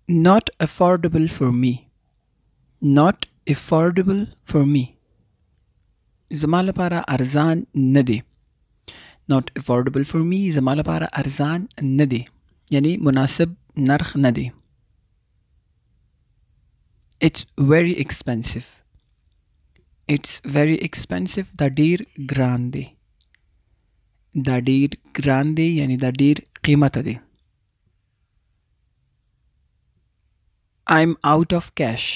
not affordable for me. not affordable for me. زما لپاره ارزان نه دی. not affordable for me زما لپاره ارزان نه دی. یعنی مناسب نرخ نه دی. It's very expensive. It's very expensive. دا ډیر ګران دی. دا ډیر ګران دی یعنی دا ډیر قیمته دی. I'm out of cash.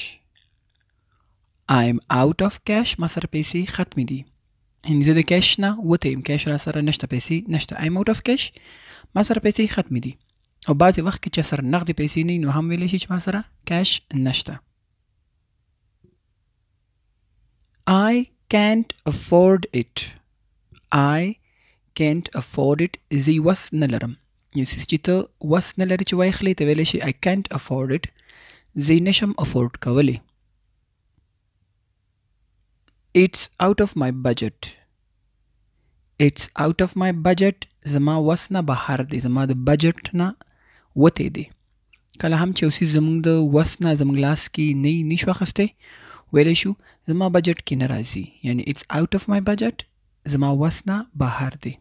I'm out of cash. ما سره پیسې ختمې دي. یعنی زه د کیش نه وته یم. کیش را سره نشته، پیسې نشته. I'm out of cash. ما سره پیسې ختمې دي. او بعضې وخت کې چې سره نغدې پیسې نه وي نو هم ویلی شي چې ما سره کیش نشته. I can't afford it. I can't afford it. زه یې وس نه لرم. یو څیز چې ته وس نه لرې چې واخلې ته ویلی شي I can't afford it. زه یې نشم افورډ کولی. It's out of my budget. It's out of my budget. زما وس نه بهر دی. زما د بجټ نه وتی دی. کله هم چې یو څیز زموږ د وس نه زموږ لاس کې نه شو اخیستی ویلی شو زما بجټ کې نه راځي. یعنی it's out of my budget. زما وس نه بهر دی.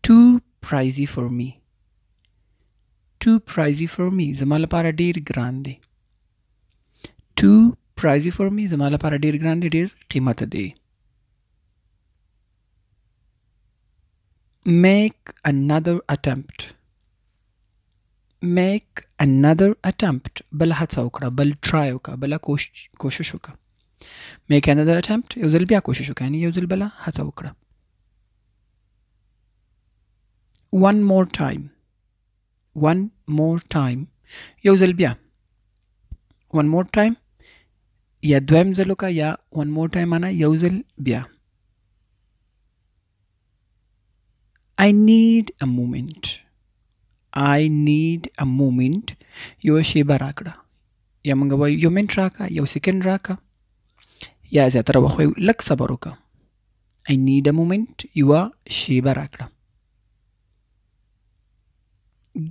Too pricey for me. Too pricey for me. زما لپاره ډیر ګران دی. Too pricey for me. زما لپاره ډیر ګران دی، ډیر قیمته دی. Make another attempt. Make another attempt. بل هڅه وکړه، بل try وکړه، بل کوشش وکړه. Make another attempt. یو ځل بیا کوشش وکړه، یعنی یو ځل بل هڅه وکړه. One more time. One more time. یو ځل بیا. One more time. یا دویم ځل وکړه یا one more time معنا یو ځل بیا. I need a moment. I need a moment. یو شیبه راکړه. یا موږ وایو یو منټ راکړه، یو سیکنډ راکړه، یا زیاتره وخت وایو لږ صبر وکړه. I need a moment. یوه شیبه راکړه.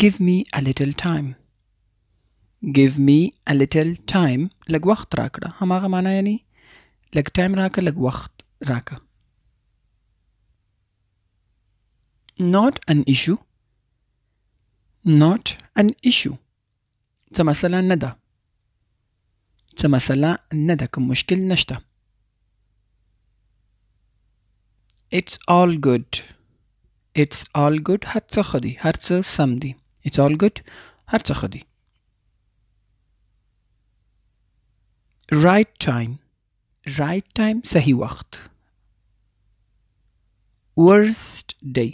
Give me a little time. Give me a little time. لږ وخت راکړه. هماغه معنا یعنی لږ ټایم راکړه، لږ وخت راکړه. Not an issue. Not an issue. څه مسله نه ده. څه مسله نه ده، کوم مشکل نشته. It's all good. It's all good. هر څه ښه دي، هر څه سم دي. It's all good. هر څه ښه دي. Right time. Right time. صحیح وخت. Worst day.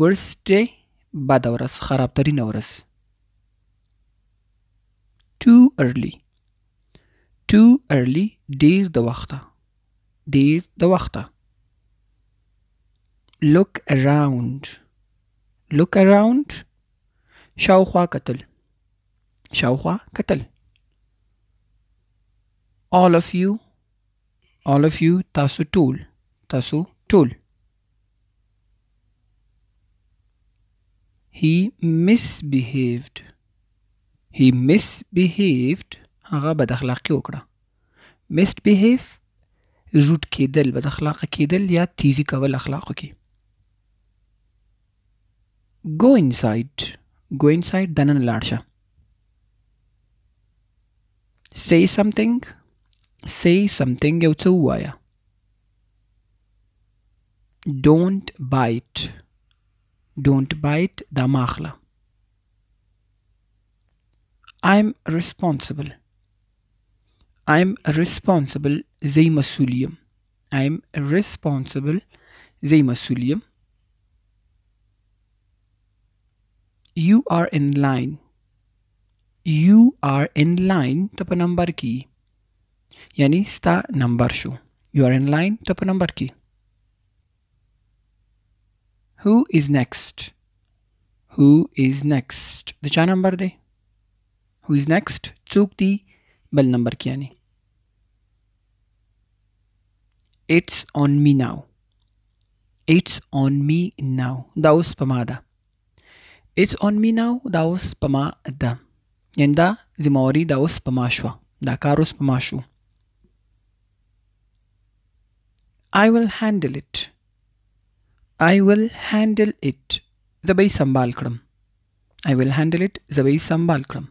Worst day. بد ورځ، خراب ترینه ورځ. Too early. Too early. ډیر د وخته. ډیر د وخته. Look around. Look around. شاوخوا کتل. شاوخوا کتل. All of you. All of you. تاسو ټول. تاسو ټول. He misbehaved. He misbehaved. هغه بد اخلاقی وکړه. misbehave روټ کېدل، بد اخلاقه کېدل یا تیزی کول اخلاقو کې. Go inside. Go inside. دننه لاړ شه. Say something. Say something. یو څه ووایه. Don't bite. Don't bite. دا مه اخله. I'm responsible. I'm responsible. زه مسؤول یم. I'm responsible. زه مسؤول یم. You are in line. You are in line. ته په نمبر کې یعنی ستا نمبر شو. You are in line. ته په نمبر کې. Who is next? Who is next? د چا نمبر دی؟ Who is next? څوک دی بل نمبر کې یعنی. It's on me now. It's on me now. دا اوس په ما ده. It's on me now دا اوس په ما ده. یعنې دا ذمهواري دا اوس په ما شوه. دا کار اوس په ما شو. I will handle it. I will handle it. زه به یې سنبال کړم. I will handle it. زه به یې سنبال کړم.